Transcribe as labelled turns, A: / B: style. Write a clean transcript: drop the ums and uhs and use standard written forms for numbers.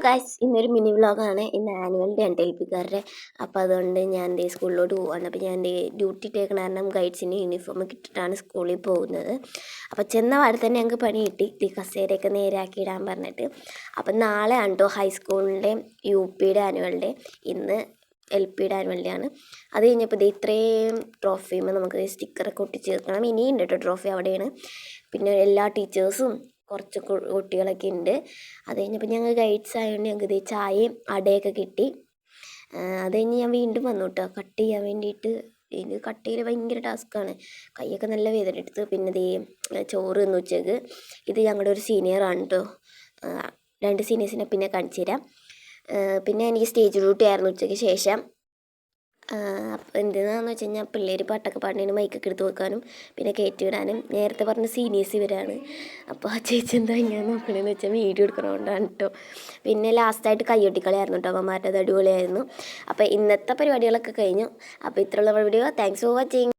A: Guys ഇന്നൊരു mini വ്ളോഗാണ്. ഇന്ന് ആനുവൽ ഡേ ആണ് എൽപിക്കാരുടെ. അപ്പോൾ അതുകൊണ്ട് ഞാൻ എൻ്റെ സ്കൂളിലോട്ട് പോവാണ്. അപ്പോൾ ഞാൻ എൻ്റെ ഡ്യൂട്ടി ഇട്ടേക്കണ കാരണം ഗൈഡ്സിൻ്റെ യൂണിഫോം ഇട്ടിട്ടാണ് സ്കൂളിൽ പോകുന്നത്. അപ്പോൾ ചെന്ന പാടെ തന്നെ ഞങ്ങൾക്ക് പണി കിട്ടി, ഈ കസേരയൊക്കെ നേരാക്കി ഇടാൻ പറഞ്ഞിട്ട്. അപ്പം നാളെ ആണ് കേട്ടോ ഹൈസ്കൂളിൻ്റെ UPയുടെ ആനുവൽ ഡേ. ഇന്ന് LPയുടെ ആനുവൽ ഡേ ആണ്. അത് കഴിഞ്ഞപ്പോൾ ഇത് ഇത്രയും ട്രോഫിയുമ്പോൾ നമുക്ക് സ്റ്റിക്കറൊക്കെ ഒട്ടിച്ച് ചേർക്കണം. ഇനിയുണ്ട് കേട്ടോ ട്രോഫി അവിടെയാണ്. പിന്നെ എല്ലാ ടീച്ചേഴ്സും കുറച്ച് കുട്ടികളൊക്കെ ഉണ്ട്. അത് കഴിഞ്ഞപ്പോൾ ഞങ്ങൾ ഗൈഡ്സ് ആയതുകൊണ്ട് ഞങ്ങൾക്ക് ഇത് ചായയും അടയൊക്കെ കിട്ടി. അത് കഴിഞ്ഞ് ഞാൻ വീണ്ടും വന്നു കേട്ടോ കട്ട് ചെയ്യാൻ വേണ്ടിയിട്ട്. ഇത് കട്ട് ചെയ്ത് ഭയങ്കര ടാസ്ക്കാണ്, കൈയൊക്കെ നല്ല വേദന എടുത്ത്. പിന്നെ ഇത് ചോറ് തിന്നു ഉച്ചക്ക്. ഇത് ഞങ്ങളുടെ ഒരു സീനിയറാണ് കേട്ടോ. 2 സീനിയേഴ്സിനെ പിന്നെ കാണിച്ചു തരാം. പിന്നെ എനിക്ക് സ്റ്റേജ് ഡ്യൂട്ടി ആയിരുന്നു ഉച്ചയ്ക്ക് ശേഷം. അപ്പോൾ എന്തിനാന്ന് വെച്ച് കഴിഞ്ഞാൽ പിള്ളേർ പാട്ടൊക്കെ പാടുന്നതിന് മൈക്കൊക്കെ എടുത്ത് വെക്കാനും പിന്നെ കയറ്റി വിടാനും. നേരത്തെ പറഞ്ഞ സീനിയേഴ്സ് ഇവരാണ്. അപ്പോൾ ആ ചേച്ചി എന്താ ഇങ്ങനെ നോക്കണമെന്ന് വെച്ചാൽ വീഡിയോ എടുക്കണോണ്ടാണ് കേട്ടോ. പിന്നെ ലാസ്റ്റായിട്ട് കയ്യൊട്ടിക്കളിയായിരുന്നു കേട്ടോ, അമ്മമാരുടെ അത് അടിപൊളിയായിരുന്നു. അപ്പോൾ ഇന്നത്തെ പരിപാടികളൊക്കെ കഴിഞ്ഞു. അപ്പോൾ ഇത്രയുള്ള വീഡിയോ. Thanks for watching.